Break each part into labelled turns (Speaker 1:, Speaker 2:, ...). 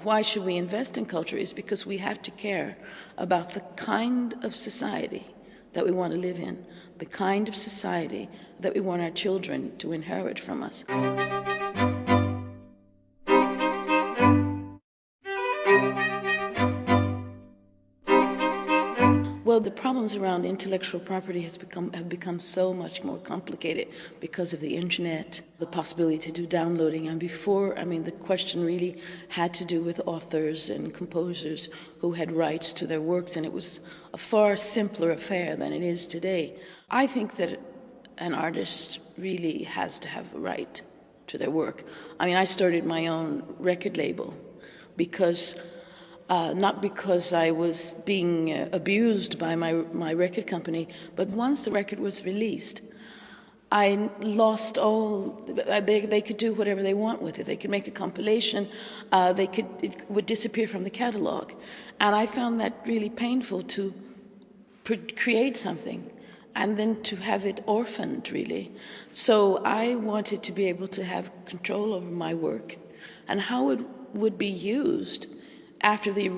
Speaker 1: why should we invest in culture is because we have to care about the kind of society that we want to live in, the kind of society that we want our children to inherit from us. Well, the problems around intellectual property have become so much more complicated because of the internet, the possibility to do downloading. And before, the question really had to do with authors and composers who had rights to their works, and it was a far simpler affair than it is today. I think that an artist really has to have a right to their work. I started my own record label because not because I was being abused by my record company, but once the record was released, I lost all. They could do whatever they want with it. They could make a compilation. It would disappear from the catalog, and I found that really painful to create something and then to have it orphaned, really. So I wanted to be able to have control over my work and how it would be used after the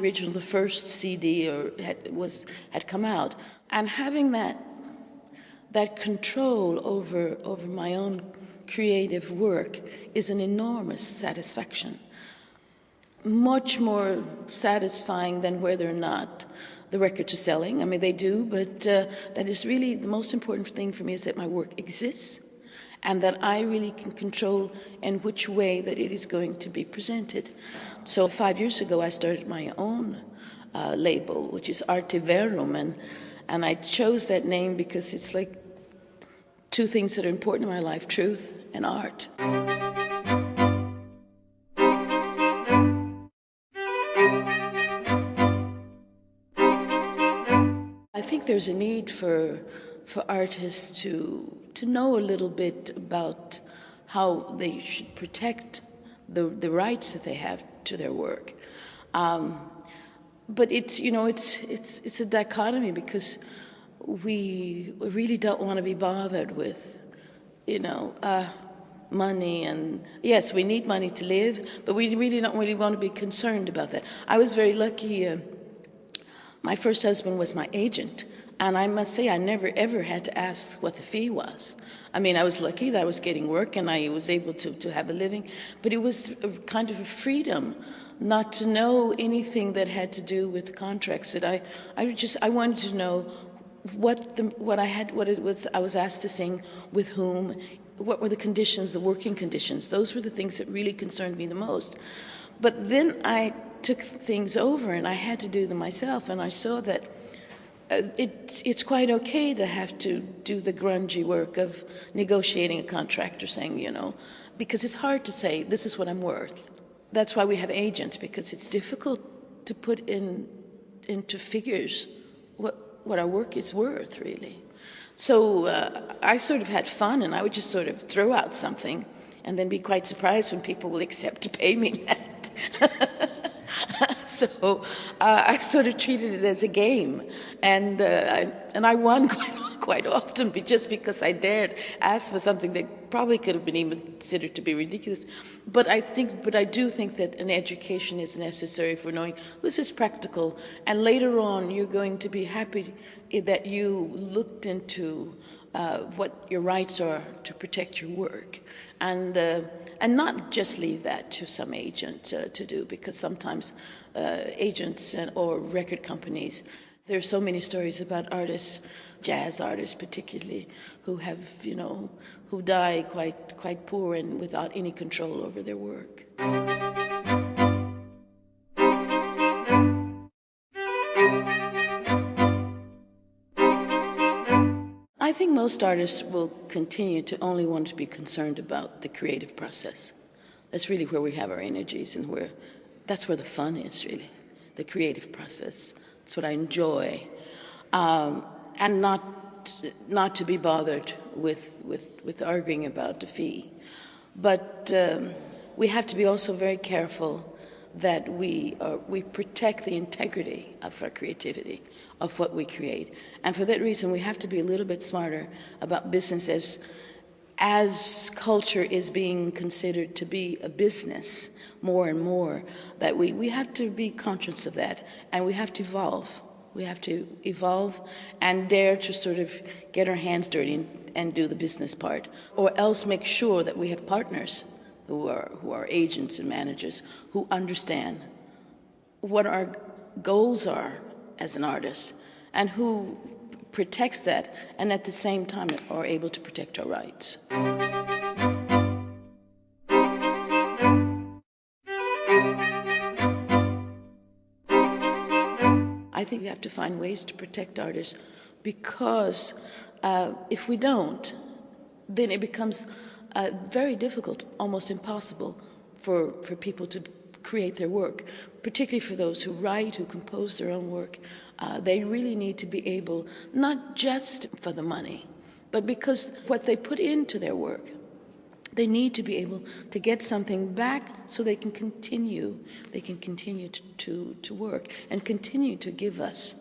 Speaker 1: first CD had come out, and having that control over my own creative work is an enormous satisfaction, much more satisfying than whether or not the records are selling. They do, but that is really the most important thing for me, is that my work exists and that I really can control in which way that it is going to be presented. So 5 years ago, I started my own label, which is Artiverum, and I chose that name because it's like two things that are important in my life: truth and art. I think there's a need for artists to know a little bit about how they should protect the rights that they have to their work. But it's a dichotomy, because we really don't want to be bothered with, money. And yes, we need money to live, but we really don't want to be concerned about that. I was very lucky. My first husband was my agent, and I must say I never ever had to ask what the fee was. I was lucky that I was getting work and I was able to have a living, but it was a kind of a freedom not to know anything that had to do with contracts. That I wanted to know what I was asked to sing, with whom, what were the conditions, the working conditions. Those were the things that really concerned me the most. But then I took things over and I had to do them myself, and I saw that it's quite okay to have to do the grungy work of negotiating a contract or saying, because it's hard to say, this is what I'm worth. That's why we have agents, because it's difficult to put into figures what our work is worth, really. So I sort of had fun, and I would just sort of throw out something and then be quite surprised when people will accept to pay me that. So I sort of treated it as a game, and I won quite often, just because I dared ask for something that probably could have been even considered to be ridiculous. But I do think that an education is necessary for knowing this is practical, and later on you're going to be happy that you looked into what your rights are to protect your work, and not just leave that to some agent to do, because sometimes agents or record companies, there's so many stories about artists, jazz artists particularly, who have who die quite poor and without any control over their work. I think most artists will continue to only want to be concerned about the creative process. That's really where we have our energies, and that's where the fun is, really, the creative process. That's what I enjoy, and not to be bothered with arguing about the fee. But we have to be also very careful that we protect the integrity of our creativity, of what we create. And for that reason, we have to be a little bit smarter about business as culture is being considered to be a business more and more, that we have to be conscious of that, and we have to evolve. We have to evolve and dare to sort of get our hands dirty and do the business part, or else make sure that we have partners who are agents and managers who understand what our goals are as an artist and who protects that, and at the same time are able to protect our rights. I think we have to find ways to protect artists, because if we don't, then it becomes very difficult, almost impossible for people to create their work, particularly for those who write, who compose their own work. They really need to be able, not just for the money, but because what they put into their work, they need to be able to get something back so they can continue to work and continue to give us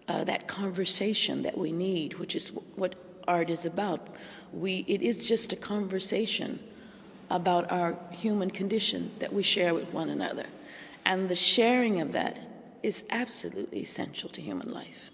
Speaker 1: that conversation that we need, which is what art is about. It is just a conversation about our human condition that we share with one another. And the sharing of that is absolutely essential to human life.